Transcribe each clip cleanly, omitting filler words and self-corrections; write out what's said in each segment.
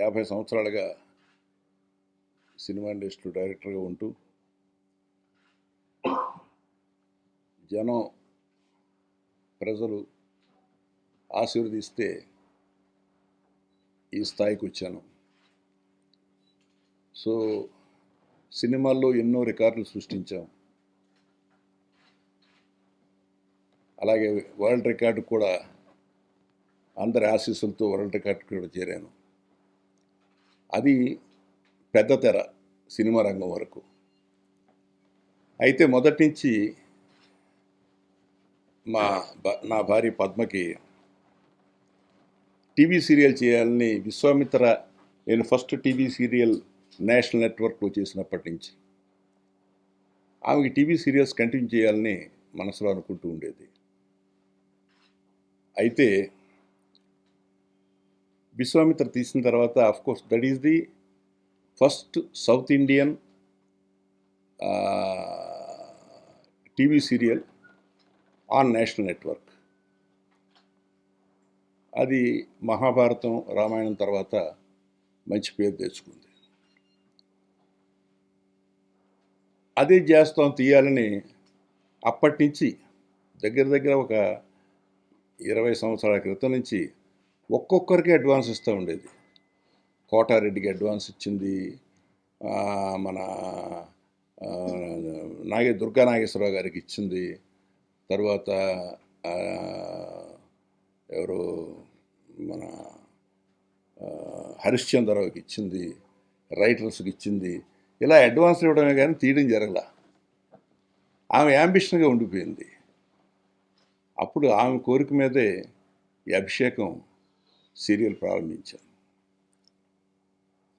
50 సంవత్సరాలుగా cinema industry డైరెక్టర్గా ఉంటూ జనం ప్రజలు ఆశీర్వదిస్తే ఈ స్థాయికి వచ్చాను. సో సినిమాల్లో ఎన్నో రికార్డులు సృష్టించాం. అలాగే వరల్డ్ రికార్డు కూడా అందరి ఆశీస్సులతో వరల్డ్ రికార్డు కూడా చేరాను. అది పెద్ద తెర సినిమా రంగం వరకు. అయితే మొదటి నుంచి నా భార్య పద్మకి టీవీ సీరియల్ చేయాలని విశ్వామిత్ర, నేను ఫస్ట్ టీవీ సీరియల్ నేషనల్ నెట్వర్క్లో చేసినప్పటి నుంచి ఆమెకి టీవీ సీరియల్స్ కంటిన్యూ చేయాలని మనసులో అనుకుంటూ ఉండేది. అయితే విశ్వామిత్ర తీసిన తర్వాత of course that is the first south Indian TV serial on national network. అది మహాభారతం, రామాయణం తర్వాత మంచి పేరు తెచ్చుకుంది. అదే చేస్తాం తీయాలని అప్పటి నుంచి దగ్గర ఒక 20 సంవత్సరాల క్రితం నుంచి ఒక్కొక్కరికి అడ్వాన్స్ ఇస్తూ ఉండేది. కోటారెడ్డికి అడ్వాన్స్ ఇచ్చింది, మన దుర్గా నాగేశ్వరరావు గారికి ఇచ్చింది, తర్వాత ఎవరు మన హరిశ్చంద్రరావుకి ఇచ్చింది, రైటర్స్కి ఇచ్చింది. ఇలా అడ్వాన్స్ ఇవ్వడమే కానీ తీయడం జరగల. ఆమె యాంబిషన్గా ఉండిపోయింది. అప్పుడు ఆమె కోరిక మీదే ఈ అభిషేకం సీరియల్ ప్రారంభించాను.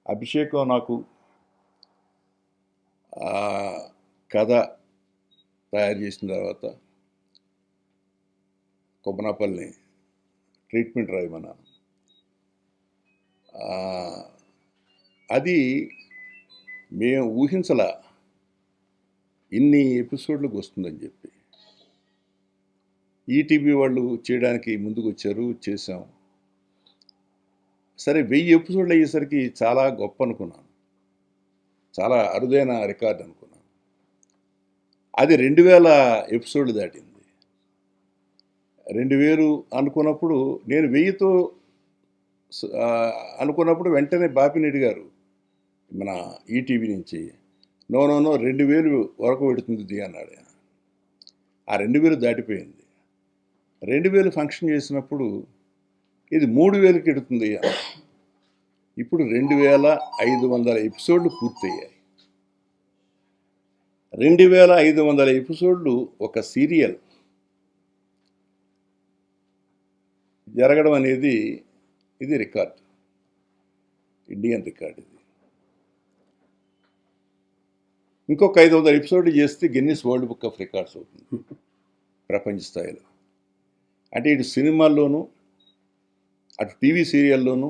అభిషేకం నాకు కథ తయారు చేసిన తర్వాత కొబ్బనాపల్లిని ట్రీట్మెంట్ రాయమన్నాను. అది మేము ఊహించలా ఇన్ని ఎపిసోడ్లకు వస్తుందని చెప్పి. ఈటీవీ వాళ్ళు చేయడానికి ముందుకు వచ్చారు, చేసాం. సరే 1000 ఎపిసోడ్లు అయ్యేసరికి చాలా గొప్ప అనుకున్నాను, చాలా అరుదైన రికార్డు అనుకున్నాను. అది 2000 ఎపిసోడ్లు దాటింది. 2000 అనుకున్నప్పుడు నేను 1000తో అనుకున్నప్పుడు వెంటనే బాపినెడ్డి గారు మన ఈటీవీ నుంచి నో 2000 వరకు పెడుతుంది అన్నాడు. ఆ 2000 దాటిపోయింది. 2000 ఫంక్షన్ చేసినప్పుడు ఇది 3000కి ఎడుతుంది. ఇప్పుడు 2500 ఎపిసోడ్లు పూర్తయ్యాయి. 2500 ఎపిసోడ్లు ఒక సీరియల్ జరగడం అనేది ఇది రికార్డ్, ఇండియన్ రికార్డ్. ఇది ఇంకొక 500 ఎపిసోడ్లు చేస్తే Guinness world book of records అవుతుంది ప్రపంచ స్థాయిలో. అంటే ఇటు సినిమాల్లోనూ అటు టీవీ సీరియల్లోనూ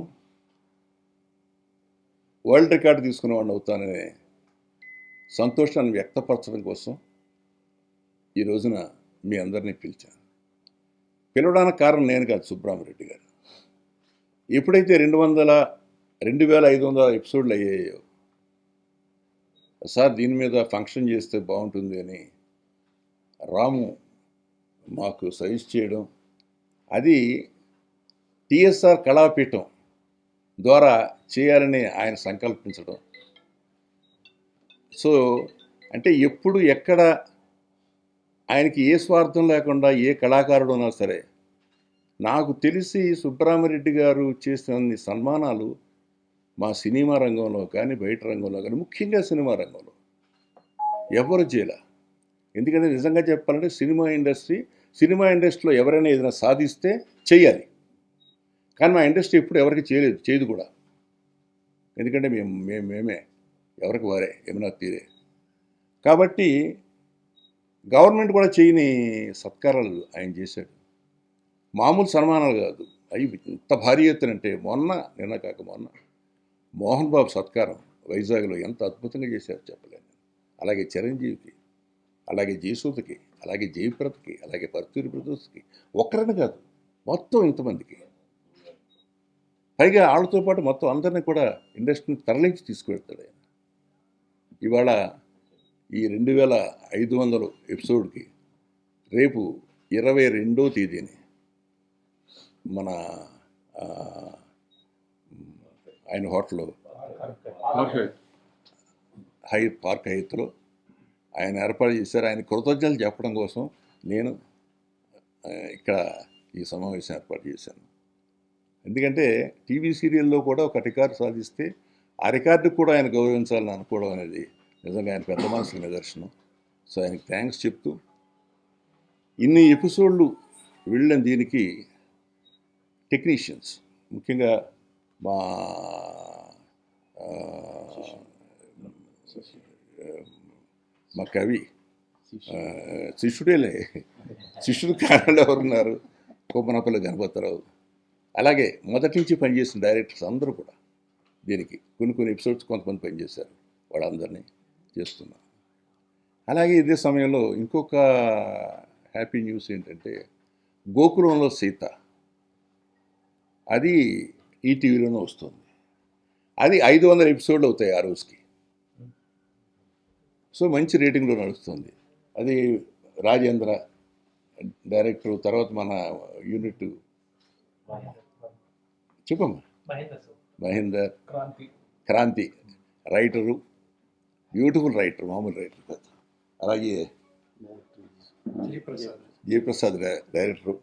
వరల్డ్ రికార్డు తీసుకునేవాడిని అవుతాననే సంతోషాన్ని వ్యక్తపరచడం కోసం ఈ రోజున మీ అందరినీ పిలిచాను. పిలవడానికి కారణం నేను కాదు, సుబ్రహ్మరెడ్డి గారు. ఎప్పుడైతే 2500 ఎపిసోడ్లు అయ్యాయో, సార్ దీని మీద ఫంక్షన్ చేస్తే బాగుంటుంది అని రాము మాకు సజెస్ట్ చేయడం, అది టిఎస్ఆర్ కళాపీఠం ద్వారా చేయాలని ఆయన సంకల్పించడం. సో అంటే ఎప్పుడు ఎక్కడ ఆయనకి ఏ స్వార్థం లేకుండా ఏ కళాకారుడు ఉన్నా సరే, నాకు తెలిసి సుబ్రహ్మరెడ్డి గారు చేసిన సన్మానాలు మా సినిమా రంగంలో కానీ బయట రంగంలో కానీ, ముఖ్యంగా సినిమా రంగంలో ఎవరు చేయలే. ఎందుకంటే నిజంగా చెప్పాలంటే సినిమా ఇండస్ట్రీలో ఎవరైనా ఏదైనా సాధిస్తే చెయ్యాలి, కానీ మా ఇండస్ట్రీ ఎప్పుడు ఎవరికి చేయదు కూడా. ఎందుకంటే మేమే ఎవరికి వారే ఏమైనా తీరే. కాబట్టి గవర్నమెంట్ కూడా చేయని సత్కారాలు ఆయన చేశాడు. మామూలు సన్మానాలు కాదు, అవి ఇంత భారీ ఎత్తునంటే నిన్న కాక మొన్న మోహన్ బాబు సత్కారం వైజాగ్లో ఎంత అద్భుతంగా చేశారు చెప్పలేను. అలాగే చిరంజీవికి, అలాగే జయసూదకి, అలాగే జయప్రదకి, అలాగే పర్తూరి బ్రదర్స్కి, ఒక్కరని కాదు మొత్తం ఇంతమందికి. పైగా వాళ్ళతో పాటు మొత్తం అందరినీ కూడా ఇండస్ట్రీని తరలించి తీసుకువెళ్తాడు ఆయన. ఇవాళ ఈ 2500 ఎపిసోడ్కి రేపు 22వ తేదీని మన ఆ, ఆయన హోటల్ పార్క్ హైత్లో ఆయన ఏర్పాటు చేశారు. ఆయన కృతజ్ఞతలు చెప్పడం కోసం నేను ఇక్కడ ఈ సమావేశం ఏర్పాటు చేశాను. ఎందుకంటే టీవీ సీరియల్లో కూడా ఒక రికార్డు సాధిస్తే ఆ రికార్డుకు కూడా ఆయన గౌరవించాలని అనుకోవడం అనేది నిజంగా ఆయన పెద్ద మనసుకు నిదర్శనం. సో ఆయనకి థ్యాంక్స్ చెప్తూ, ఇన్ని ఎపిసోడ్లు వెళ్ళిన దీనికి టెక్నీషియన్స్, ముఖ్యంగా మా మా కవి శిష్యుడేలే, శిష్యుడు కారణాలు ఎవరున్నారు, కోపనపల్లి గణపతిరావు, అలాగే మొదటి నుంచి పనిచేసిన డైరెక్టర్స్ అందరూ కూడా దీనికి కొన్ని ఎపిసోడ్స్ కొంతమంది పనిచేశారు, వాళ్ళందరినీ చేస్తున్నాం. అలాగే ఇదే సమయంలో ఇంకొక హ్యాపీ న్యూస్ ఏంటంటే గోకులంలో సీత, అది ఈటీవీలోనే వస్తుంది. అది 500 ఎపిసోడ్లు అవుతాయి ఆ రోజుకి. సో మంచి రేటింగ్లో నడుస్తుంది. అది రాజేంద్ర డైరెక్టర్, తర్వాత మన యూనిట్ చెప్పమ్మా Mahender, Kranthi writer, beautiful writer, మామూలు రైటర్ కాదు. అలాగే జయప్రసాద్ డైరెక్టరు.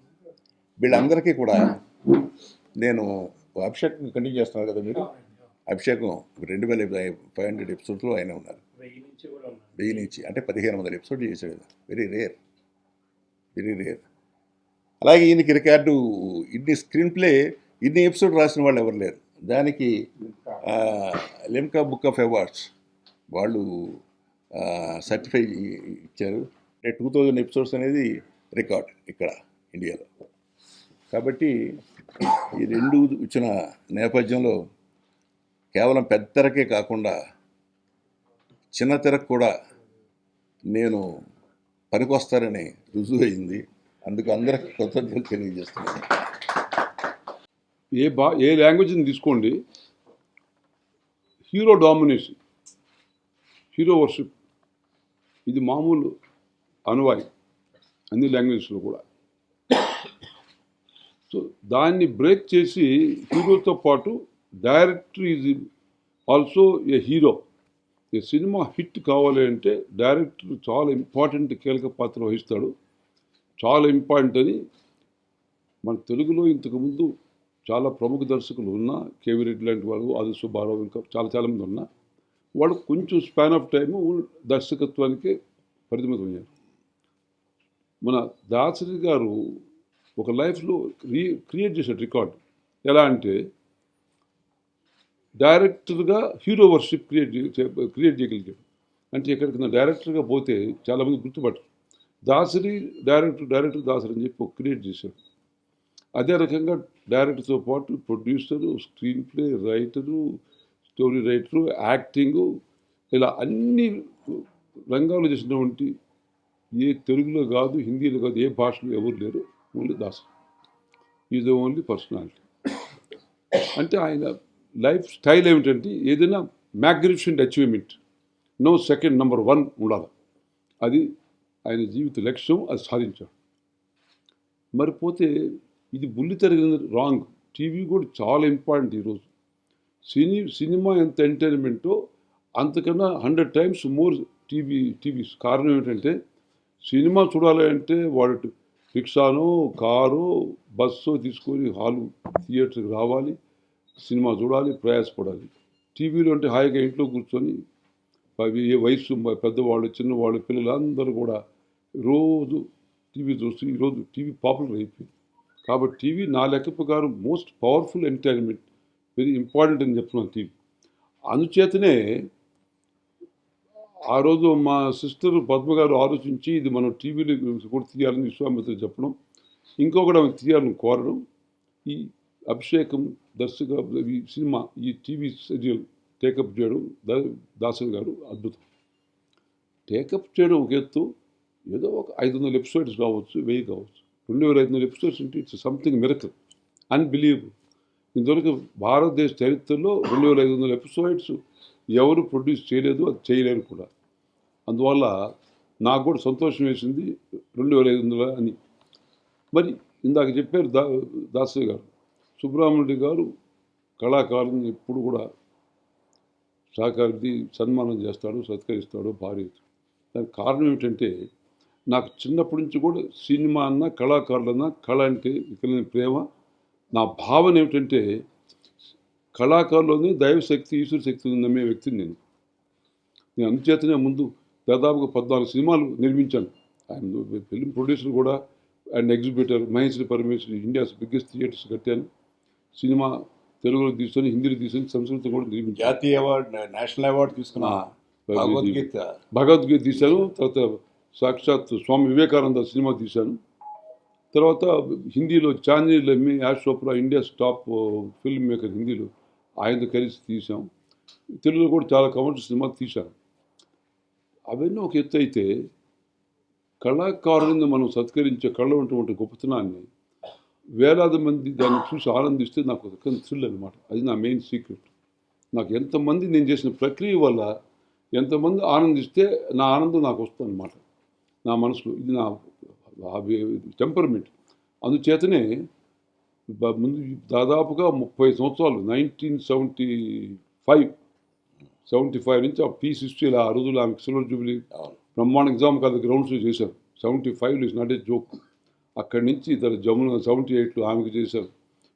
వీళ్ళందరికీ కూడా నేను అభిషేకం కంటిన్యూ చేస్తున్నారు కదా మీరు. అభిషేకం 2500 ఎపిసోడ్స్లో ఆయన ఉన్నారు. 1000 నుంచి అంటే 1500 ఎపిసోడ్లు చేశాడు. Very rare. అలాగే ఈయనకి రికార్డు, ఇన్ని స్క్రీన్ ప్లే, ఇన్ని ఎపిసోడ్ రాసిన వాళ్ళు ఎవరు లేరు. దానికి లిమ్కా బుక్ ఆఫ్ అవార్డ్స్ వాళ్ళు సర్టిఫై ఇచ్చారు. 2000 ఎపిసోడ్స్ అనేది రికార్డ్ ఇక్కడ ఇండియాలో. కాబట్టి ఈ రెండు ఇచ్చిన నేపథ్యంలో కేవలం పెద్ద తెరకే కాకుండా చిన్న తెరకు కూడా నేను పనికొస్తారని రుజువు అయింది. అందుకు అందరికి కృతజ్ఞతలు తెలియజేస్తున్నాను. ఏ లాంగ్వేజ్ని తీసుకోండి, హీరో డామినేషన్, హీరో వర్షిప్, ఇది మామూలు అనువాయి అన్ని లాంగ్వేజెస్లో కూడా. సో దాన్ని బ్రేక్ చేసి హీరోతో పాటు director is also a hero. ఈ సినిమా హిట్ కావాలి అంటే డైరెక్టర్ చాలా ఇంపార్టెంట్, కీలక పాత్ర వహిస్తాడు. చాలా ఇంపార్టెంట్ అని మన తెలుగులో ఇంతకుముందు చాలా ప్రముఖ దర్శకులు ఉన్నా, కేవీ రెడ్డి లాంటి వాళ్ళు, ఆది సుబ్బారావు, ఇంకా చాలామంది ఉన్నా, వాళ్ళు కొంచెం స్పాన్ ఆఫ్ టైము దర్శకత్వానికి పరిమితమయ్యారు. మన దాసరి గారు ఒక లైఫ్లో క్రియేట్ చేశాడు రికార్డ్. ఎలా అంటే డైరెక్టర్గా హీరో వర్షిప్ క్రియేట్ చేయగలిగాడు. అంటే ఎక్కడికైనా డైరెక్టర్గా పోతే చాలామంది గుర్తుపట్టరు. దాసరి డైరెక్టర్ దాసరి అని చెప్పి క్రియేట్ చేశాడు. అదే రకంగా డైరెక్టర్తో పాటు producer, screen play writer, story writer, acting, ఇలా అన్ని రంగాల్లో చేసినటువంటి ఏ తెలుగులో కాదు, హిందీలో కాదు, ఏ భాషలో ఎవరు లేరు, only Dasari. Is the only personality. అంటే ఆయన లైఫ్ స్టైల్ ఏమిటంటే ఏదైనా magnificent achievement, no second, number 1 ఉండాలి. అది ఆయన జీవిత లక్ష్యం, అది సాధించాడు. మరిపోతే ఇది బుల్లి తిరిగిన రాంగ్. టీవీ కూడా చాలా ఇంపార్టెంట్ ఈరోజు. సినిమా ఎంత ఎంటర్టైన్మెంటో అంతకన్నా 100 times మోర్ టీవీ. కారణం ఏంటంటే సినిమా చూడాలి అంటే వాడు రిక్షానో, కారో, బస్సో తీసుకొని థియేటర్కి రావాలి, సినిమా చూడాలి, ప్రయాసపడాలి. టీవీలో అంటే హాయిగా ఇంట్లో కూర్చొని ఏ వయసు పెద్దవాళ్ళు, చిన్నవాళ్ళు, పిల్లలు అందరూ కూడా రోజు టీవీ చూస్తూ ఈరోజు టీవీ పాపులర్ అయిపోయింది. కాబట్టి టీవీ నా లెక్క ప్రకారం most powerful entertainment, very important అని చెప్తున్నాను టీవీ. అందుచేతనే ఆ రోజు మా సిస్టర్ పద్మ గారు ఆలోచించి ఇది మనం టీవీలో కూడా తీయాలని విశ్వామిత్ర చెప్పడం, ఇంకొకటి ఆమె తీయాలని కోరడం, ఈ అభిషేకం ఈ సినిమా, ఈ టీవీ సీరియల్ టేకప్ చేయడం దాసరి గారు అద్భుతం. టేకప్ చేయడం ఒక ఎత్తు, ఏదో ఒక 500 ఎపిసోడ్స్ కావచ్చు, 1000 కావచ్చు, 2500 ఎపిసోడ్స్ అంటే ఇట్స్ సంథింగ్ మిరకల్, అన్బిలీవబుల్. ఇంతవరకు భారతదేశ చరిత్రలో 2500 ఎపిసోడ్స్ ఎవరు ప్రొడ్యూస్ చేయలేదు, అది చేయలేరు కూడా. అందువల్ల నాకు కూడా సంతోషం వేసింది 2500 అని. మరి ఇందాక చెప్పారు దాసరి గారు, సుబ్రహ్మణ్యుడు గారు కళాకారుని ఎప్పుడు కూడా సహకారి సన్మానం చేస్తాడు, సత్కరిస్తాడు భారీ. దానికి కారణం ఏమిటంటే నాకు చిన్నప్పటి నుంచి కూడా సినిమా అన్న కళాకారులన్నా కళ అంటే ఇతరులని ప్రేమ. నా భావన ఏమిటంటే కళాకారులోనే దైవశక్తి, ఈశ్వర శక్తి నమ్మే వ్యక్తిని నేను అందుచేతనే ముందు దాదాపుగా 14 సినిమాలు నిర్మించాను. ఆయన ఫిల్మ్ ప్రొడ్యూసర్ కూడా and exhibitor Maheswari Parameswari India's biggest theatres కట్టాను. సినిమా తెలుగులో తీసుకొని, హిందీలో తీసుకొని, సంస్కృతం కూడా నిర్మించాను. జాతీయ అవార్డు, నేషనల్ అవార్డు తీసుకున్న భగవద్గీత భగవద్గీత తీశాను. తర్వాత సాక్షాత్ స్వామి వివేకానంద సినిమా తీశాను. తర్వాత హిందీలో చాందనీ లమ్మి, Yash Chopra India's top film maker హిందీలో, ఆయనతో కలిసి తీసాం. తెలుగులో కూడా చాలా కమర్షియల్ సినిమాలు తీశాను. అవన్నీ ఒక ఎత్తు అయితే కళాకారులను మనం సత్కరించే కళ ఉన్నటువంటి గొప్పతనాన్ని వేలాది మంది దాన్ని చూసి ఆనందిస్తే నాకు ఒక థ్రిల్ అనమాట. అది నా మెయిన్ సీక్రెట్. నాకు ఎంతమంది నేను చేసిన ప్రక్రియ వల్ల ఎంతమంది ఆనందిస్తే నా ఆనందం నాకు వస్తుంది అనమాట నా మనసులో. ఇది నా టెంపర్మెంట్. అందుచేతనే ముందు దాదాపుగా 30 సంవత్సరాలు 1975 నుంచి ఆ పీస్ హిస్టరీలో ఆ రోజులు ఆమెకు సిల్వర్ జూబ్లీ బ్రహ్మాండ ఎగ్జామ్ కాదు గ్రౌండ్స్లో చేశారు. 75 ఇస్ నాట్ ఏ జోక్. అక్కడి నుంచి ఇతర జమున 78లో ఆమెకు చేశారు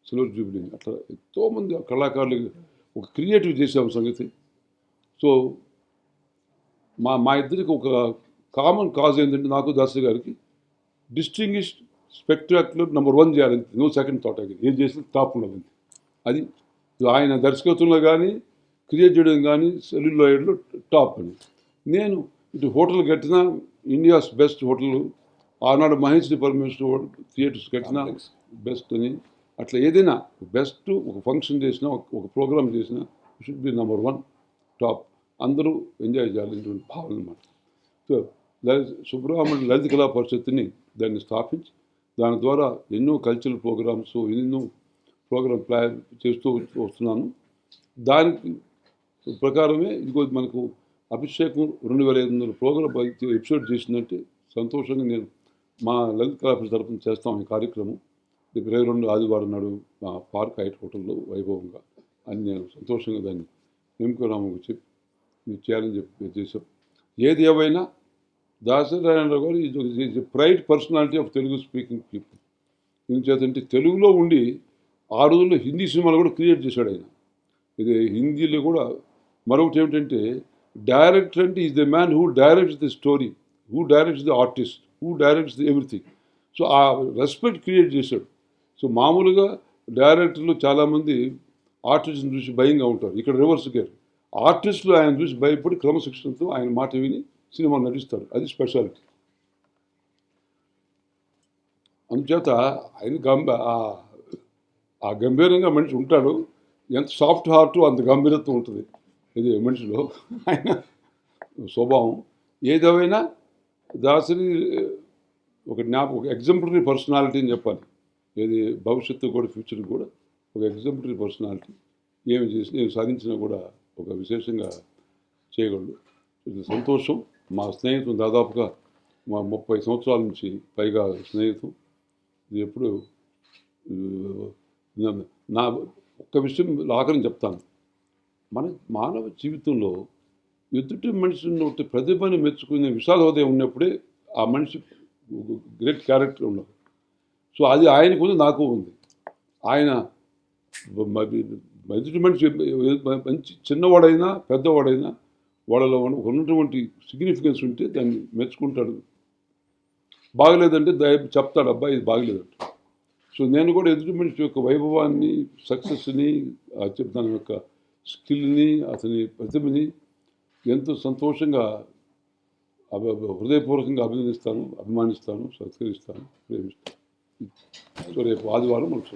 సిల్వర్ జూబ్లీ. అట్లా ఎంతోమంది కళాకారులు ఒక క్రియేటివ్ చేసాము సంగతి. సో మా ఇద్దరికి ఒక కామన్ కాజ్ ఏంటంటే నాకు దాసరి గారికి డిస్టింగ్విష్ స్పెక్టాక్యులర్ నెంబర్ 1 చేయాలి. No second thought. అది ఏం చేసిన టాప్ ఉన్నది. అది ఆయన దర్శకత్వంలో కానీ క్రియేట్ చేయడం కానీ సెల్యులాయిడ్లో టాప్ అని. నేను ఇటు హోటల్ కట్టినా ఇండియాస్ బెస్ట్ హోటల్, ఆనాడు మహేశ్వరి పరమేశ్వర్ థియేటర్స్ కట్టినా బెస్ట్ అని. అట్లా ఏదైనా బెస్ట్ ఒక ఫంక్షన్ చేసినా, ఒక ప్రోగ్రామ్ చేసినా షుడ్ బి నెంబర్ 1 టాప్. అందరూ ఎంజాయ్ చేయాలనేటువంటి భావన అన్నమాట. సో సుబ్రహ్మణ్య లలిత కళా పరిషత్తుని దాన్ని స్థాపించి దాని ద్వారా ఎన్నో కల్చరల్ ప్రోగ్రామ్స్, ఎన్నో ప్రోగ్రామ్ ప్లాన్ చేస్తూ వస్తున్నాను. దానికి ప్రకారమే ఇదిగో మనకు అభిషేకం 2500 ప్రోగ్రామ్ ఎపిసోడ్ చేసిందంటే సంతోషంగా నేను మా లలిత కళా పరిషత్ తరఫున చేస్తాం ఈ కార్యక్రమం. 22 ఆదివారం నాడు మా పార్క్ హైట్ హోటల్లో వైభవంగా అని నేను సంతోషంగా దాన్ని ఎంకురామకు చెప్పి మీరు చేయాలని చెప్పి చేశాం. ఏది ఏవైనా Dasari Narayana Rao garu is pride personality of Telugu speaking people. ఎందుచేతంటే తెలుగులో ఉండి ఆ రోజుల్లో హిందీ సినిమాలు కూడా క్రియేట్ చేశాడు ఆయన. ఇది హిందీలో కూడా మరొకటి ఏమిటంటే డైరెక్టర్ అంటే is the man who directs the story, who directs the artist, who directs the everything. So ఆ రెస్పెక్ట్ క్రియేట్ చేశాడు. సో మామూలుగా డైరెక్టర్లు చాలామంది ఆర్టిస్ట్ని చూసి భయంగా ఉంటారు. ఇక్కడ రివర్స్ గారు ఆర్టిస్టులు ఆయన చూసి భయపడి క్రమశిక్షణతో ఆయన మాట విని సినిమా నటిస్తారు. అది స్పెషాలిటీ. అందుచేత ఆయన ఆ గంభీరంగా మనిషి ఉంటాడు. ఎంత సాఫ్ట్ హార్ట్ అంత గంభీరత్వం ఉంటుంది ఇది మనిషిలో. ఆయన స్వభావం ఏదేమైనా దాసరి ఒక ఎగ్జాంపులరీ పర్సనాలిటీ అని చెప్పాలి. ఏది భవిష్యత్తు కూడా ఫ్యూచర్ కూడా ఒక ఎగ్జాంపులరీ పర్సనాలిటీ. ఏమి సాధించినా కూడా ఒక విశేషంగా చేయగలడు. ఇది సంతోషం. మా స్నేహితం దాదాపుగా మా 30 సంవత్సరాల నుంచి పైగా స్నేహితం. ఇది ఎప్పుడు నా ఒక్క విషయం ఆఖరిని చెప్తాను. మన మానవ జీవితంలో ఎదుటి మనిషి ఉన్న ప్రతిభని మెచ్చుకునే విశాల హృదయం ఉన్నప్పుడే ఆ మనిషి గ్రేట్ క్యారెక్టర్ ఉన్నది. సో అది ఆయనకు ఉంది, నాకు ఉంది. ఆయన ఎదుటి మనిషి మంచి చిన్నవాడైనా పెద్దవాడైనా వాళ్ళలో ఉన్నటువంటి సిగ్నిఫికెన్స్ ఉంటే దాన్ని మెచ్చుకుంటాడు. బాగలేదంటే చెప్తాడు, అబ్బాయి ఇది బాగలేదంట. సో నేను కూడా ఎదుటి మనిషి యొక్క వైభవాన్ని, సక్సెస్ని, దాని యొక్క స్కిల్ని, అతని ప్రతిభని ఎంతో సంతోషంగా హృదయపూర్వకంగా అభిమానిస్తాను, సత్కరిస్తాను, ప్రేమిస్తాను. సో రేపు ఆదివారం మనకు